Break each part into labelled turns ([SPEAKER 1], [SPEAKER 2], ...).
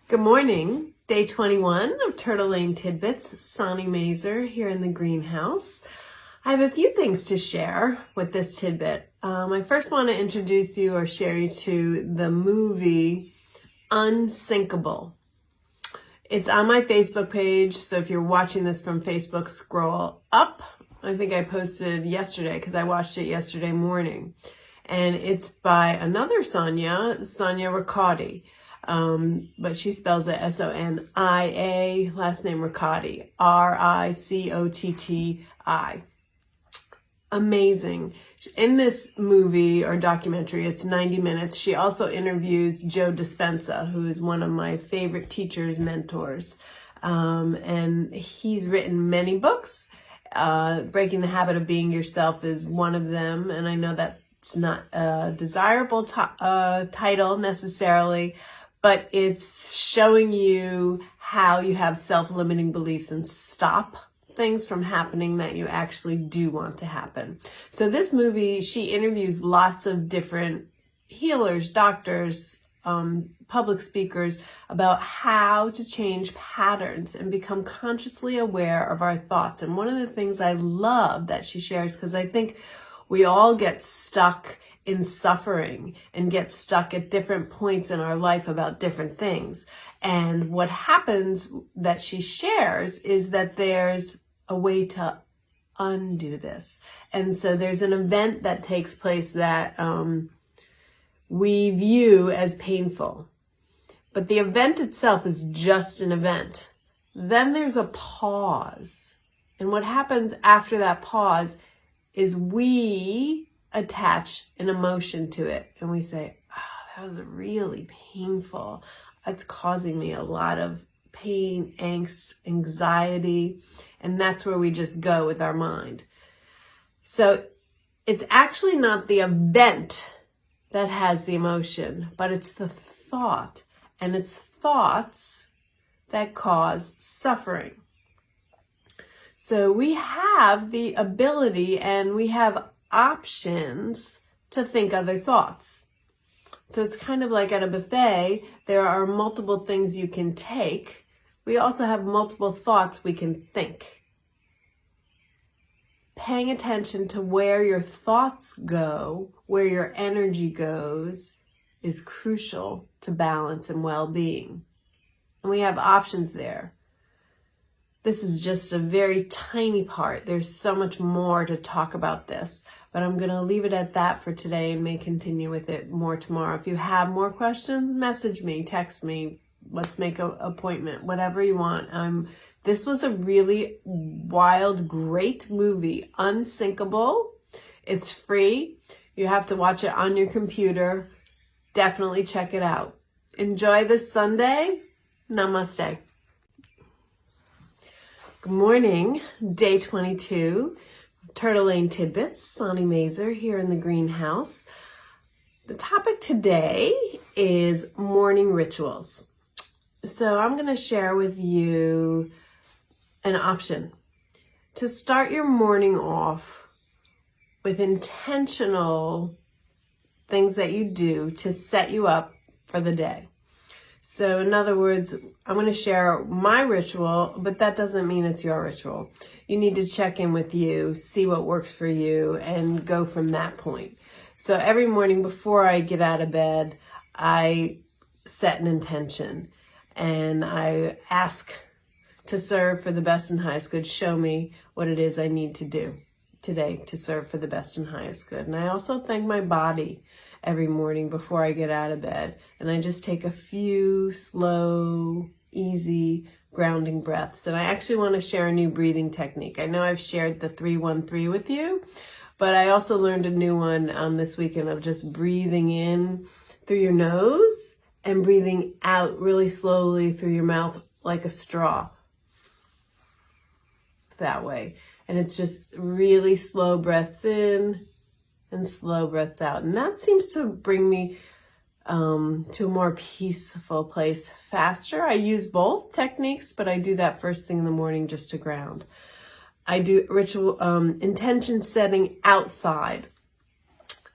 [SPEAKER 1] Good morning, day 21 of Turtle Lane Tidbits. Sonny Mazer here in the greenhouse. I have a few things to share with this tidbit. I first want to introduce you or share you to the movie Unsinkable. It's on my Facebook page, so if you're watching this from Facebook, scroll up. I think I posted yesterday because I watched it yesterday morning. And it's by another Sonia Riccati. But she spells it Sonia, last name Riccati, Ricotti. Amazing. In this movie or documentary, it's 90 minutes. She also interviews Joe Dispenza, who is one of my favorite teachers, mentors. And he's written many books. Breaking the Habit of Being Yourself is one of them. And I know that's not a desirable title necessarily, but it's showing you how you have self-limiting beliefs and stop things from happening that you actually do want to happen. So this movie, she interviews lots of different healers, doctors, public speakers about how to change patterns and become consciously aware of our thoughts. And one of the things I love that she shares, because I think we all get stuck in suffering and get stuck at different points in our life about different things. And what happens that she shares is that there's a way to undo this. And so there's an event that takes place that we view as painful. But the event itself is just an event. Then there's a pause. And what happens after that pause is we attach an emotion to it. And we say, oh, that was really painful. It's causing me a lot of pain, angst, anxiety. And that's where we just go with our mind. So it's actually not the event that has the emotion, but it's the thought. And it's thoughts that cause suffering. So we have the ability and we have options to think other thoughts. So it's kind of like at a buffet, there are multiple things you can take. We also have multiple thoughts we can think. Paying attention to where your thoughts go, where your energy goes, is crucial to balance and well-being. And we have options there. This is just a very tiny part. There's so much more to talk about this, but I'm going to leave it at that for today and may continue with it more tomorrow. If you have more questions, message me, text me, let's make an appointment, whatever you want. This was a really wild, great movie, Unsinkable. It's free. You have to watch it on your computer. Definitely check it out. Enjoy this Sunday. Namaste. Good morning, day 22, Turtle Lane Tidbits, Sonny Mazer here in the greenhouse. The topic today is morning rituals. So I'm going to share with you an option to start your morning off with intentional things that you do to set you up for the day. So in other words, I'm going to share my ritual, but that doesn't mean it's your ritual. You need to check in with you, see what works for you, and go from that point. So every morning before I get out of bed, I set an intention and I ask to serve for the best and highest good. Show me what it is I need to do today to serve for the best and highest good. And I also thank my body every morning before I get out of bed. And I just take a few slow, easy, grounding breaths. And I actually want to share a new breathing technique. I know I've shared the 3-1-3 with you, but I also learned a new one this weekend of just breathing in through your nose and breathing out really slowly through your mouth like a straw. That way. And it's just really slow breaths in and slow breaths out. And that seems to bring me to a more peaceful place faster. I use both techniques, but I do that first thing in the morning just to ground. I do ritual intention setting outside.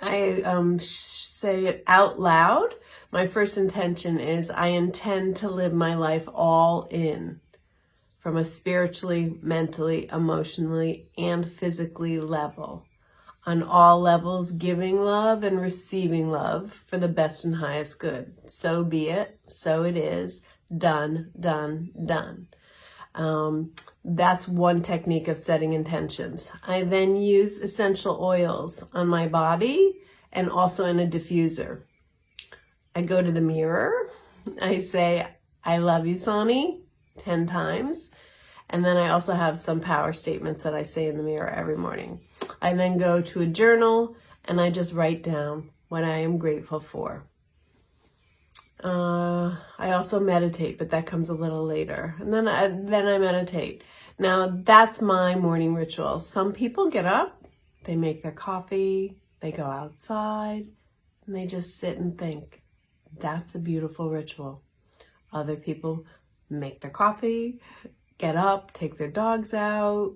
[SPEAKER 1] I say it out loud, My first intention is I intend to live my life all in, from a spiritually, mentally, emotionally, and physically level. On all levels, giving love and receiving love for the best and highest good. So be it, so it is, done, done, done. That's one technique of setting intentions. I then use essential oils on my body and also in a diffuser. I go to the mirror, I say, I love you, Sonny, 10 times. And then I also have some power statements that I say in the mirror every morning. I then go to a journal and I just write down what I am grateful for. I also meditate, but that comes a little later. And then I meditate. Now that's my morning ritual. Some people get up, they make their coffee, they go outside, and they just sit and think. That's a beautiful ritual. Other people make their coffee, get up, take their dogs out,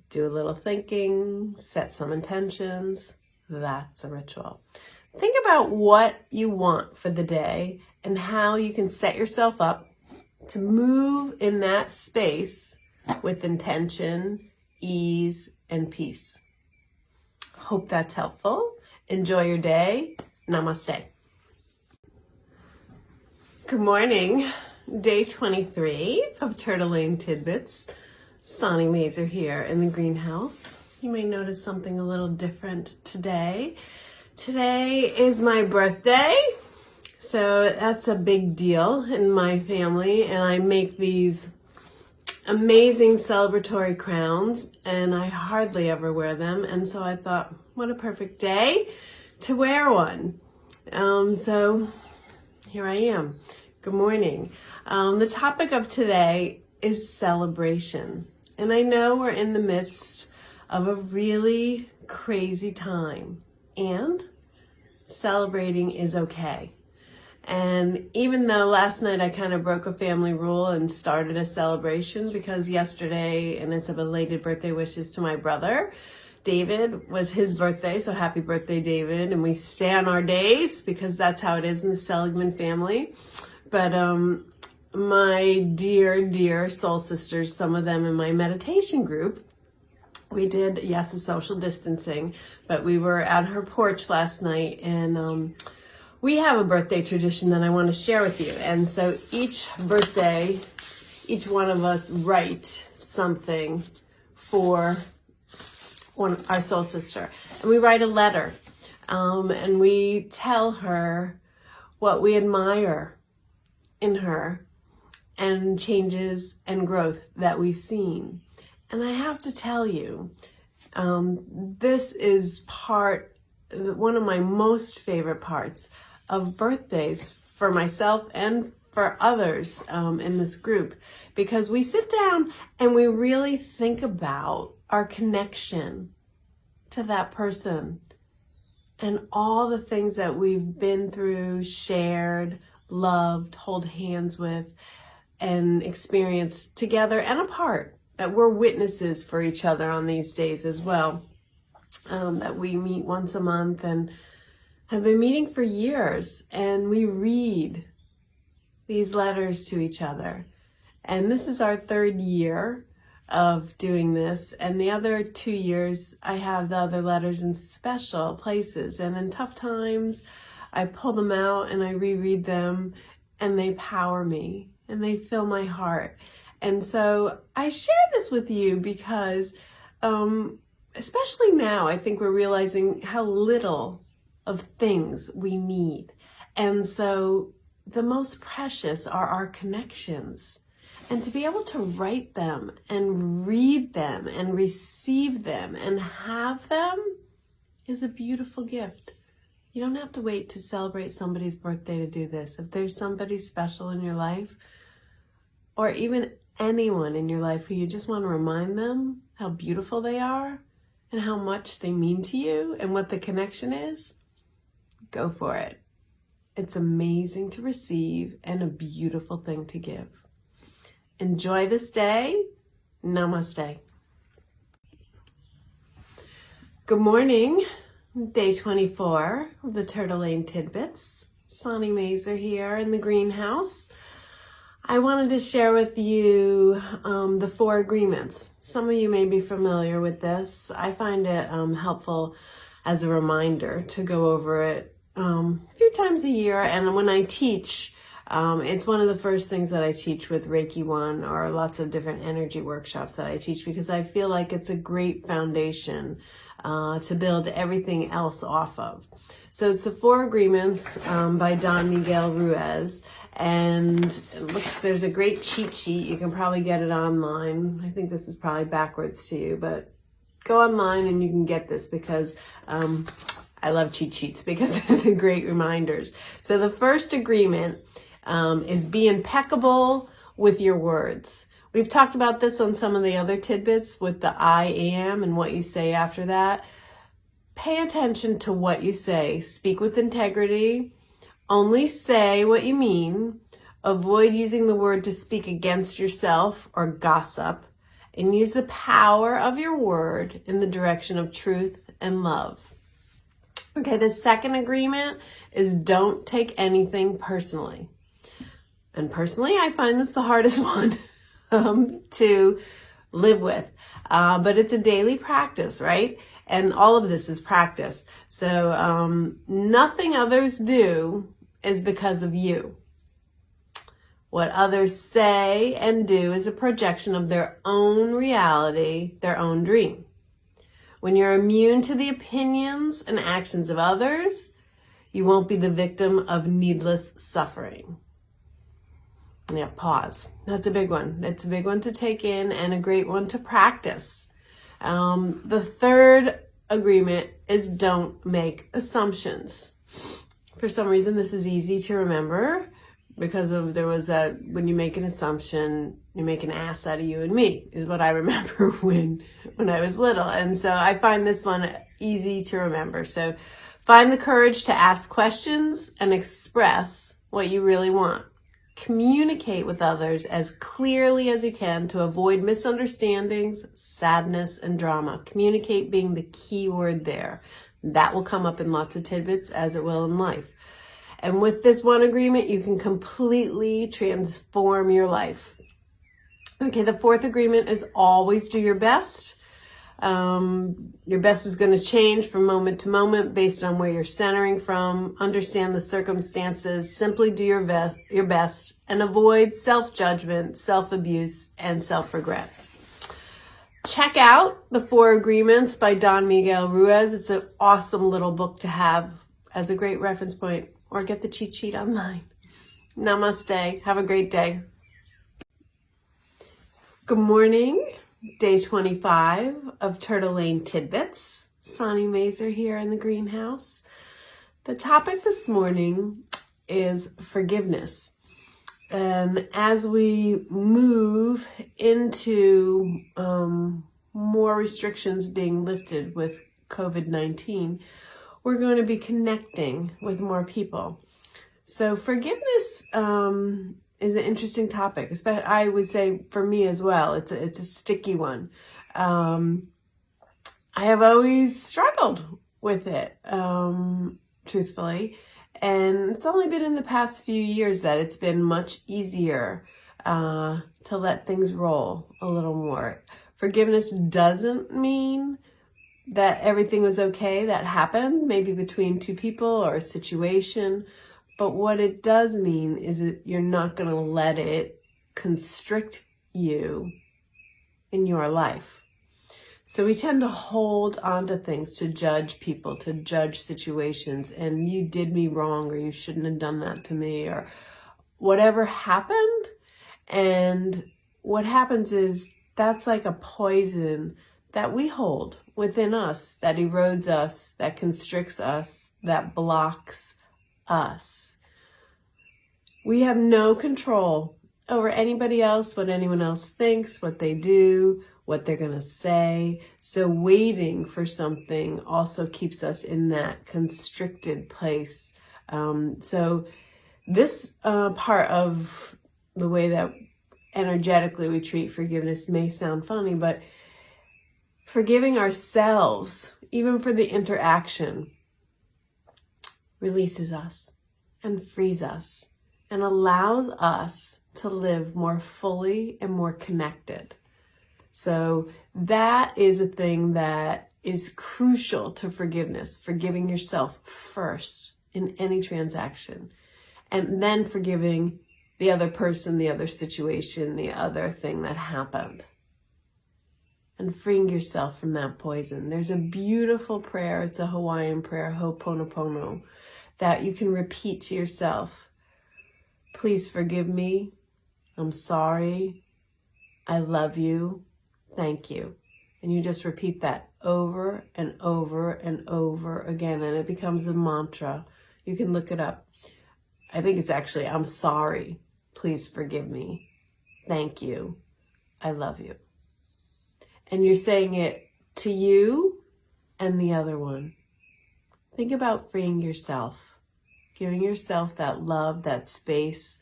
[SPEAKER 1] do a little thinking, set some intentions. That's a ritual. Think about what you want for the day and how you can set yourself up to move in that space with intention, ease, and peace. Hope that's helpful. Enjoy your day. Namaste. Good morning. Day 23 of Turtle Lane Tidbits. Sonny Mazer here in the greenhouse. You may notice something a little different today. Today is my birthday, so that's a big deal in my family, and I make these amazing celebratory crowns, and I hardly ever wear them, and so I thought, what a perfect day to wear one. So here I am. Good morning. The topic of today is celebration, and I know we're in the midst of a really crazy time. And celebrating is okay. And even though last night I kind of broke a family rule and started a celebration because yesterday, and it's a belated birthday wishes to my brother, David, was his birthday. So happy birthday, David. And we stay on our days because that's how it is in the Seligman family. But my dear soul sisters, some of them in my meditation group, we did, yes, a social distancing, but we were at her porch last night, and we have a birthday tradition that I want to share with you. And so each birthday, each one of us write something for our soul sister. And we write a letter, and we tell her what we admire in her and changes and growth that we've seen. And I have to tell you, this is one of my most favorite parts of birthdays for myself and for others in this group, because we sit down and we really think about our connection to that person and all the things that we've been through, shared, loved, hold hands with, and experienced together and apart. That we're witnesses for each other on these days as well. That we meet once a month and have been meeting for years, and we read these letters to each other. And this is our third year of doing this, and the other 2 years I have the other letters in special places, and in tough times I pull them out and I reread them, and they power me and they fill my heart. And so I share this with you because, especially now, I think we're realizing how little of things we need. And so the most precious are our connections. And to be able to write them and read them and receive them and have them is a beautiful gift. You don't have to wait to celebrate somebody's birthday to do this. If there's somebody special in your life, or even anyone in your life who you just want to remind them how beautiful they are and how much they mean to you and what the connection is, go for it. It's amazing to receive and a beautiful thing to give. Enjoy this day. Namaste. Good morning. Day 24 of the Turtle Lane Tidbits. Sonny Mazer here in the greenhouse. I wanted to share with you the 4 agreements. Some of you may be familiar with this. I find it helpful as a reminder to go over it a few times a year. And when I teach, it's one of the first things that I teach with Reiki 1 or lots of different energy workshops that I teach, because I feel like it's a great foundation to build everything else off of. So it's the 4 agreements by Don Miguel Ruiz, and there's a great cheat sheet. You can probably get it online. I think this is probably backwards to you, but go online and you can get this, because I love cheat sheets because they're great reminders. So the first agreement is be impeccable with your words. We've talked about this on some of the other tidbits with the I am and what you say after that. Pay attention to what you say. Speak with integrity. Only say what you mean. Avoid using the word to speak against yourself or gossip. And use the power of your word in the direction of truth and love. Okay, the second agreement is don't take anything personally. And personally, I find this the hardest one to live with. But it's a daily practice, right? And all of this is practice. So nothing others do is because of you. What others say and do is a projection of their own reality, their own dream. When you're immune to the opinions and actions of others, you won't be the victim of needless suffering. Yeah, pause. That's a big one. It's a big one to take in and a great one to practice. The third agreement is don't make assumptions. For some reason, this is easy to remember because there was that when you make an assumption, you make an ass out of you and me, is what I remember when I was little. And so I find this one easy to remember. So find the courage to ask questions and express what you really want. Communicate with others as clearly as you can to avoid misunderstandings, sadness, and drama. Communicate being the key word there. That will come up in lots of tidbits, as it will in life. And with this one agreement, you can completely transform your life. Okay, the 4th agreement is always do your best. Your best is going to change from moment to moment based on where you're centering from. Understand the circumstances. Simply do your best and avoid self-judgment, self-abuse, and self-regret. Check out the 4 agreements by Don Miguel Ruiz. It's an awesome little book to have as a great reference point, or get the cheat sheet online. Namaste. Have a great day. Good morning. Day 25 of Turtle Lane Tidbits. Sonny Mazer here in the greenhouse. The topic this morning is forgiveness. And as we move into more restrictions being lifted with COVID-19, we're going to be connecting with more people. So forgiveness is an interesting topic, especially I would say for me as well. It's a sticky one. I have always struggled with it, truthfully, and it's only been in the past few years that it's been much easier to let things roll a little more. Forgiveness doesn't mean that everything was okay that happened, maybe between 2 people or a situation. But what it does mean is that you're not going to let it constrict you in your life. So we tend to hold on to things, to judge people, to judge situations, and you did me wrong, or you shouldn't have done that to me, or whatever happened. And what happens is that's like a poison that we hold within us, that erodes us, that constricts us, that blocks us. We have no control over anybody else, what anyone else thinks, what they do, what they're going to say. So waiting for something also keeps us in that constricted place. So this part of the way that energetically we treat forgiveness may sound funny, but forgiving ourselves, even for the interaction, releases us. and frees us and allows us to live more fully and more connected. So that is a thing that is crucial to forgiveness, forgiving yourself first in any transaction, and then forgiving the other person, the other situation, the other thing that happened, and freeing yourself from that poison. There's a beautiful prayer. It's a Hawaiian prayer, Ho'oponopono, that you can repeat to yourself. Please forgive me. I'm sorry. I love you. Thank you. And you just repeat that over and over and over again, and it becomes a mantra. You can look it up. I think it's actually, I'm sorry. Please forgive me. Thank you. I love you. And you're saying it to you and the other one. Think about freeing yourself, giving yourself that love, that space,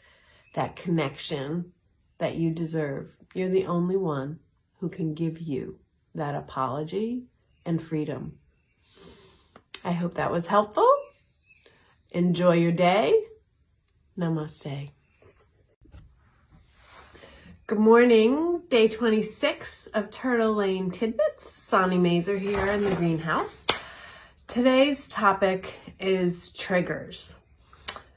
[SPEAKER 1] that connection that you deserve. You're the only one who can give you that apology and freedom. I hope that was helpful. Enjoy your day. Namaste. Good morning, day 26 of Turtle Lane Tidbits. Sonny Mazer here in the greenhouse. Today's topic is triggers.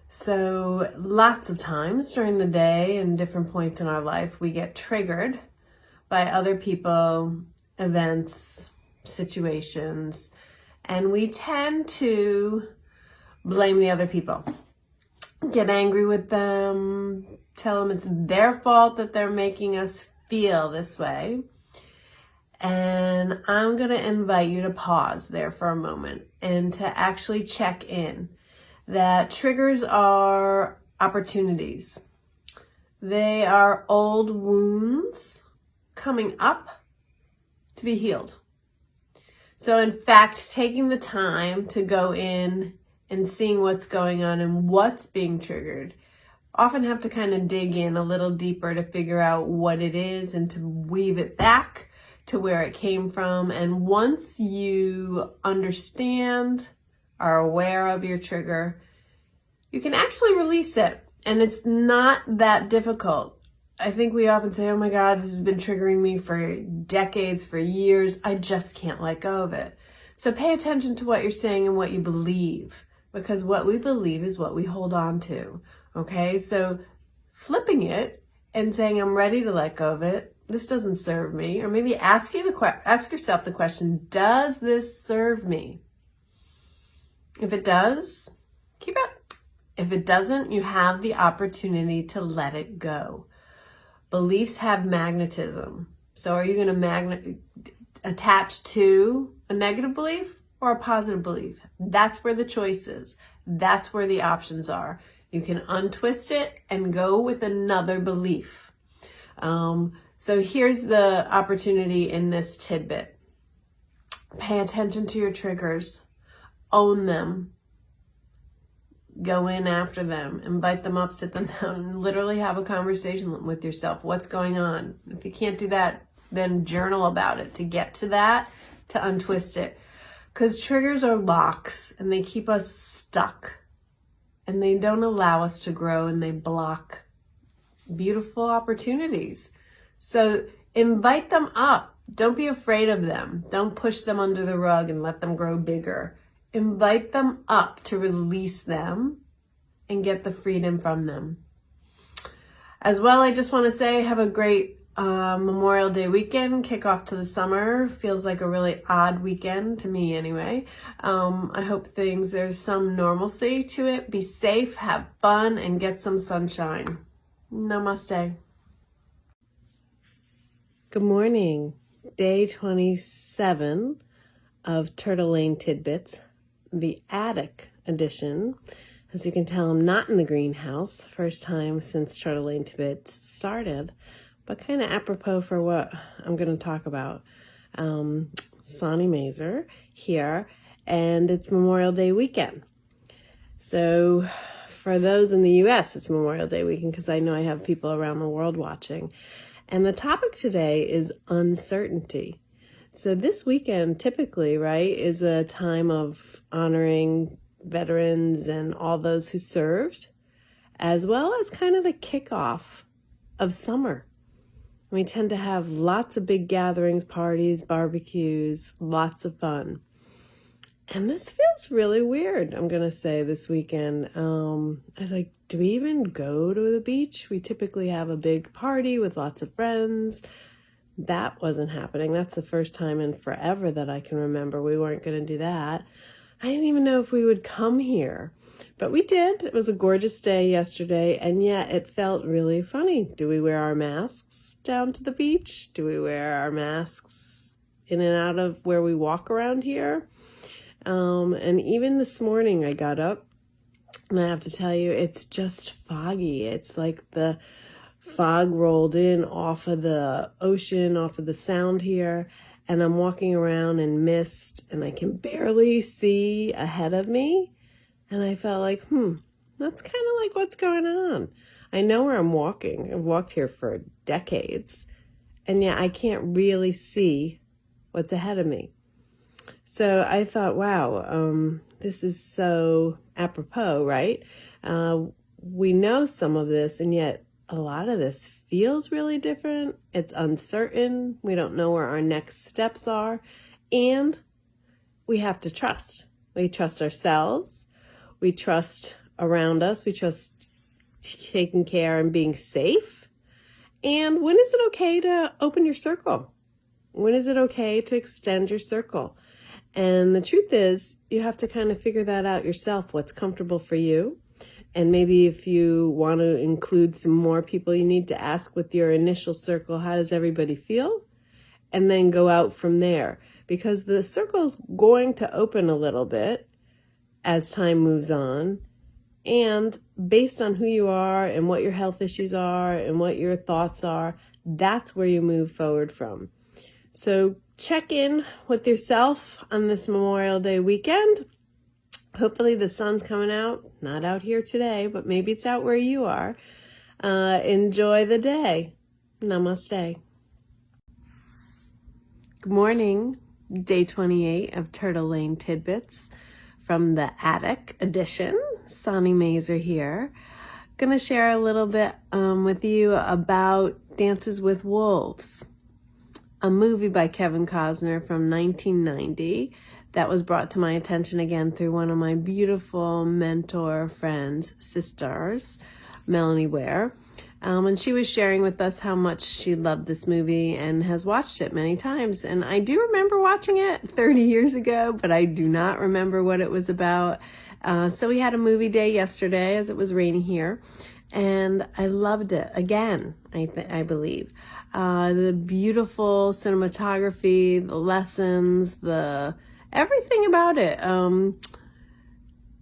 [SPEAKER 1] So lots of times during the day and different points in our life, we get triggered by other people, events, situations, and we tend to blame the other people, get angry with them, tell them it's their fault that they're making us feel this way. And I'm going to invite you to pause there for a moment and to actually check in that triggers are opportunities. They are old wounds coming up to be healed. So in fact, taking the time to go in and seeing what's going on and what's being triggered, often have to kind of dig in a little deeper to figure out what it is and to weave it back to where it came from. And once you understand, are aware of your trigger, you can actually release it. And it's not that difficult. I think we often say, oh my God, this has been triggering me for decades, for years. I just can't let go of it. So pay attention to what you're saying and what you believe, because what we believe is what we hold on to. Okay, so flipping it and saying, I'm ready to let go of it. This doesn't serve me. Or maybe ask yourself the question, does this serve me? If it does, keep it. If it doesn't, you have the opportunity to let it go. Beliefs have magnetism. So are you going to attach to a negative belief or a positive belief? That's where the choice is. That's where the options are. You can untwist it and go with another belief. So here's the opportunity in this tidbit. Pay attention to your triggers. Own them. Go in after them. Invite them up, sit them down, and literally have a conversation with yourself. What's going on? If you can't do that, then journal about it to get to that, to untwist it. Because triggers are locks and they keep us stuck. And they don't allow us to grow, and they block beautiful opportunities. So invite them up. Don't be afraid of them. Don't push them under the rug and let them grow bigger. Invite them up to release them and get the freedom from them. As well, I just want to say have a great Memorial Day weekend, kickoff to the summer. Feels like a really odd weekend to me anyway. I hope there's some normalcy to it. Be safe, have fun, and get some sunshine. Namaste. Good morning. Day 27 of Turtle Lane Tidbits, the attic edition. As you can tell, I'm not in the greenhouse. First time since Turtle Lane Tidbits started, but kind of apropos for what I'm going to talk about. Sonny Mazer here, and it's Memorial Day weekend. So for those in the U.S., it's Memorial Day weekend because I know I have people around the world watching. And the topic today is uncertainty. So this weekend typically, right, is a time of honoring veterans and all those who served, as well as kind of the kickoff of summer. We tend to have lots of big gatherings, parties, barbecues, lots of fun. And this feels really weird, I'm going to say, this weekend. I was like, do we even go to the beach? We typically have a big party with lots of friends. That wasn't happening. That's the first time in forever that I can remember we weren't going to do that. I didn't even know if we would come here. But we did. It was a gorgeous day yesterday, and yet it felt really funny. Do we wear our masks down to the beach? Do we wear our masks in and out of where we walk around here? And even this morning I got up, and I have to tell you, it's just foggy. It's like the fog rolled in off of the ocean, off of the sound here, and I'm walking around in mist, and I can barely see ahead of me. And I felt like, that's kind of like what's going on. I know where I'm walking. I've walked here for decades, and yet I can't really see what's ahead of me. So I thought, wow, this is so apropos, right? We know some of this, and yet a lot of this feels really different. It's uncertain. We don't know where our next steps are. And we have to trust. We trust ourselves. We trust around us. We trust taking care and being safe. And when is it okay to open your circle? When is it okay to extend your circle? And the truth is, you have to kind of figure that out yourself, what's comfortable for you. And maybe if you want to include some more people, you need to ask with your initial circle, how does everybody feel? And then go out from there. Because the circle's going to open a little bit as time moves on. And based on who you are and what your health issues are and what your thoughts are, that's where you move forward from. So check in with yourself on this Memorial Day weekend. Hopefully the sun's coming out. Not out here today, but maybe it's out where you are. Enjoy the day. Namaste. Good morning. Day 28 of Turtle Lane Tidbits from the Attic edition. Sonny Mazer here. Going to share a little bit with you about Dances with Wolves, a movie by Kevin Costner from 1990 that was brought to my attention again through one of my beautiful mentor friends, sisters, Melanie Ware. And she was sharing with us how much she loved this movie and has watched it many times. And I do remember watching it 30 years ago, but I do not remember what it was about. So we had a movie day yesterday as it was raining here, and I loved it again, I believe. The beautiful cinematography, the lessons, everything about it.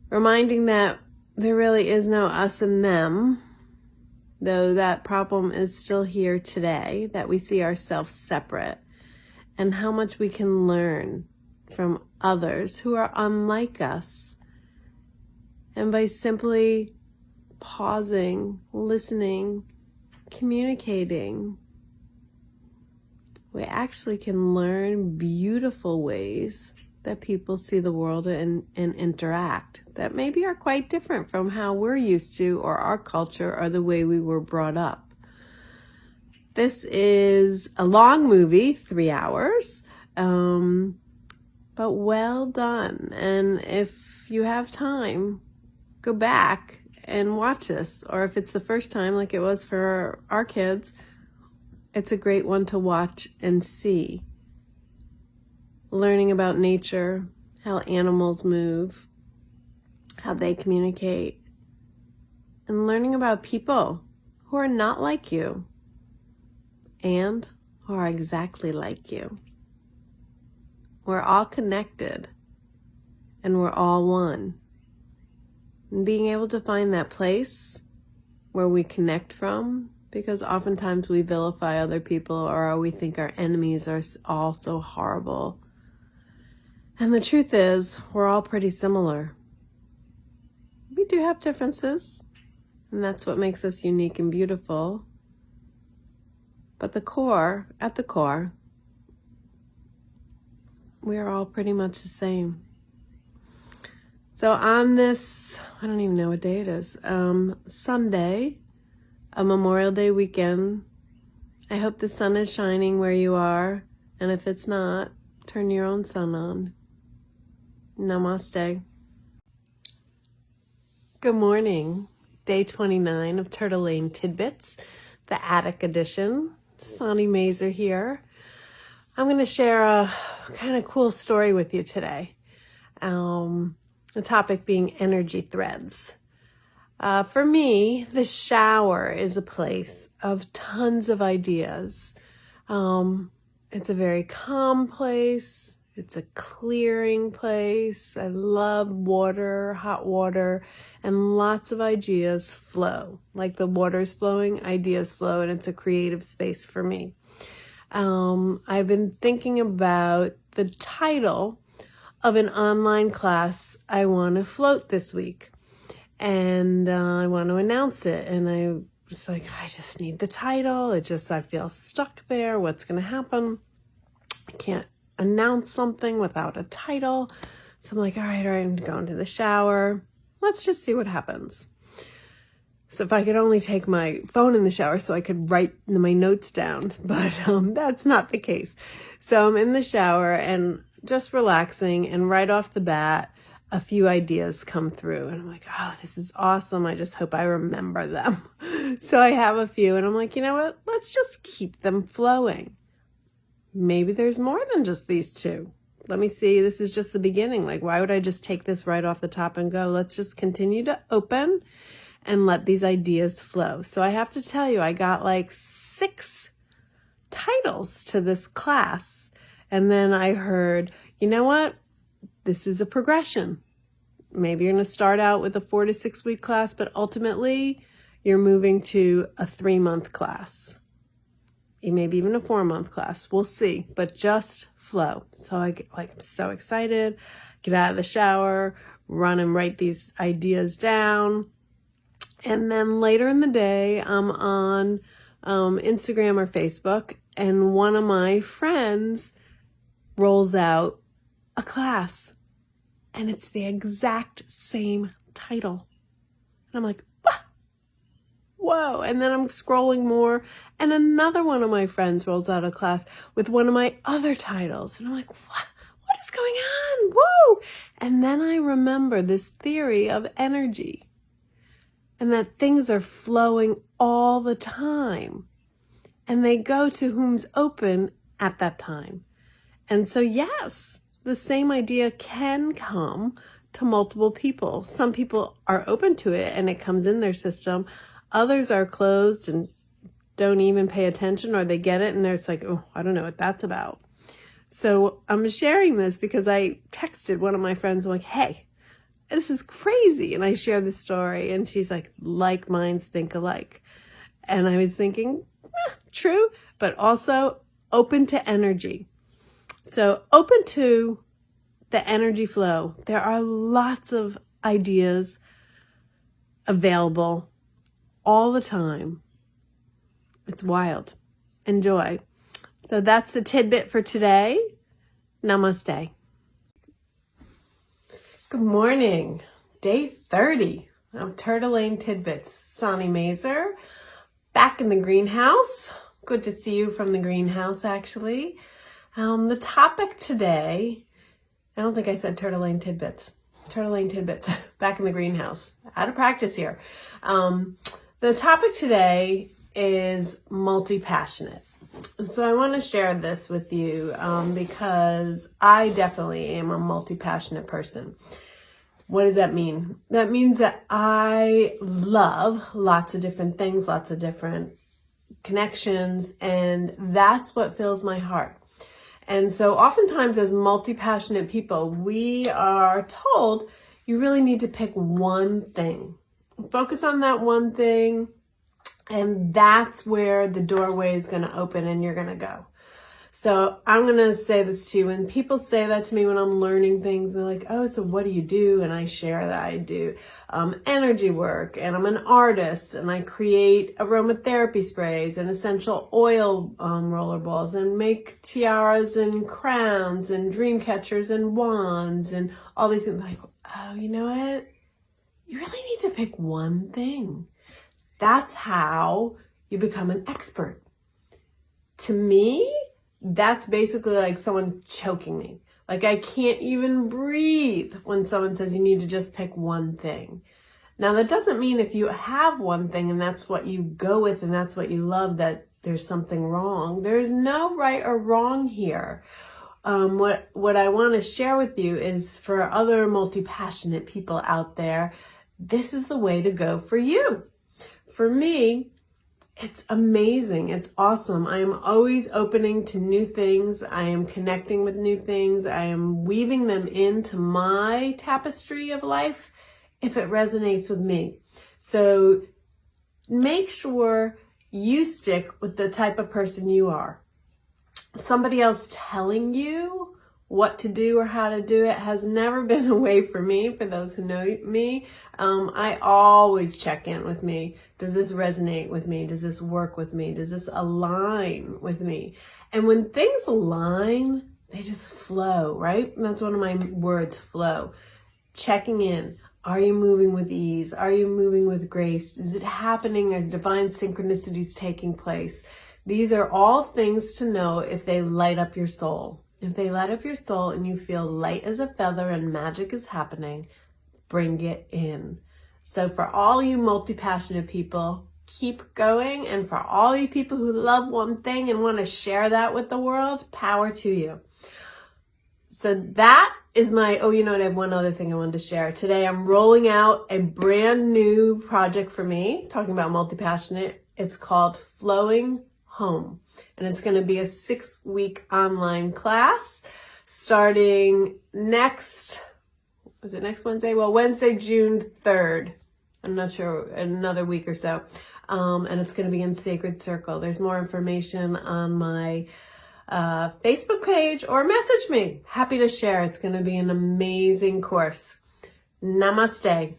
[SPEAKER 1] Reminding that there really is no us and them, though that problem is still here today, that we see ourselves separate, and how much we can learn from others who are unlike us. And by simply pausing, listening, communicating, we actually can learn beautiful ways that people see the world and interact that maybe are quite different from how we're used to, or our culture, or the way we were brought up. This is a long movie, 3 hours, but well done. And if you have time, go back and watch this. Or if it's the first time, like it was for our kids, it's a great one to watch and see. Learning about nature, how animals move, how they communicate, and learning about people who are not like you and who are exactly like you. We're all connected, and we're all one. And being able to find that place where we connect from, because oftentimes we vilify other people, or we think our enemies are all so horrible. And the truth is, we're all pretty similar. We do have differences, and that's what makes us unique and beautiful. But at the core, we are all pretty much the same. So on this, I don't even know what day it is, Sunday, a Memorial Day weekend, I hope the sun is shining where you are, and if it's not, turn your own sun on. Namaste. Good morning. Day 29 of Turtle Lane Tidbits, the Attic Edition. Sonny Mazer here. I'm going to share a kind of cool story with you today. The topic being energy threads. For me, the shower is a place of tons of ideas. It's a very calm place. It's a clearing place. I love water, hot water, and lots of ideas flow. Like the water's flowing, ideas flow, and it's a creative space for me. I've been thinking about the title of an online class I want to float this week. And I want to announce it. And I was like, I just need the title. I feel stuck there. What's going to happen? I can't announce something without a title. So I'm like, all right, I'm going to the shower. Let's just see what happens. So if I could only take my phone in the shower so I could write my notes down, but that's not the case. So I'm in the shower and just relaxing, and right off the bat, a few ideas come through, and I'm like, oh, this is awesome. I just hope I remember them. So I have a few, and I'm like, you know what? Let's just keep them flowing. Maybe there's more than just these two. Let me see. This is just the beginning. Like, why would I just take this right off the top and go? Let's just continue to open and let these ideas flow. So I have to tell you, I got like 6 titles to this class. And then I heard, you know what? This is a progression. Maybe you're going to start out with a 4 to 6 week class, but ultimately you're moving to a 3-month class. Maybe even a 4-month class. We'll see, but just flow. So I get I'm so excited, get out of the shower, run and write these ideas down. And then later in the day, I'm on Instagram or Facebook, and one of my friends rolls out a class, and it's the exact same title. And I'm like, what? Whoa. And then I'm scrolling more, and another one of my friends rolls out a class with one of my other titles. And I'm like, what is going on? Whoa. And then I remember this theory of energy, and that things are flowing all the time, and they go to whom's open at that time. And so, yes, the same idea can come to multiple people. Some people are open to it and it comes in their system. Others are closed and don't even pay attention, or they get it and they're like, oh, I don't know what that's about. So I'm sharing this because I texted one of my friends. I'm like, hey, this is crazy. And I share the story, and she's like minds think alike. And I was thinking, true, but also open to energy. So open to the energy flow. There are lots of ideas available all the time. It's wild. Enjoy. So that's the tidbit for today. Namaste. Good morning. Day 30 of Turtle Lane Tidbits. Sonny Mazer, back in the greenhouse. Good to see you from the greenhouse, actually. The topic today, I don't think I said Turtle Lane Tidbits. Turtle Lane Tidbits, back in the greenhouse. Out of practice here. The topic today is multi-passionate. So I want to share this with you because I definitely am a multi-passionate person. What does that mean? That means that I love lots of different things, lots of different connections, and that's what fills my heart. And so oftentimes as multi-passionate people, we are told you really need to pick one thing. Focus on that one thing, and that's where the doorway is going to open and you're going to go. So I'm going to say this to you. When people say that to me when I'm learning things, they're like, oh, so what do you do? And I share that I do energy work, and I'm an artist, and I create aromatherapy sprays and essential oil rollerballs, and make tiaras and crowns and dream catchers and wands and all these things. Like, oh, you know what? You really need to pick one thing. That's how you become an expert. To me, that's basically like someone choking me. Like I can't even breathe when someone says you need to just pick one thing. Now that doesn't mean if you have one thing and that's what you go with and that's what you love that there's something wrong. There's no right or wrong here. What I want to share with you is for other multi-passionate people out there, this is the way to go for you. For me, it's amazing. It's awesome. I am always opening to new things. I am connecting with new things. I am weaving them into my tapestry of life if it resonates with me. So make sure you stick with the type of person you are. Somebody else telling you what to do or how to do it has never been a way for me. For those who know me, I always check in with me. Does this resonate with me? Does this work with me? Does this align with me? And when things align, they just flow, right? And that's one of my words, flow. Checking in. Are you moving with ease? Are you moving with grace? Is it happening as divine synchronicities taking place? These are all things to know if they light up your soul. If they light up your soul and you feel light as a feather and magic is happening, bring it in. So for all you multi-passionate people, keep going. And for all you people who love one thing and want to share that with the world, power to you. So that is my, oh, you know what, I have one other thing I wanted to share. Today I'm rolling out a brand new project for me, talking about multi-passionate. It's called Flowing Home. And it's going to be a 6-week online class starting next Wednesday? Well, Wednesday, June 3rd. I'm not sure, another week or so. And it's going to be in Sacred Circle. There's more information on my Facebook page or message me. Happy to share. It's going to be an amazing course. Namaste.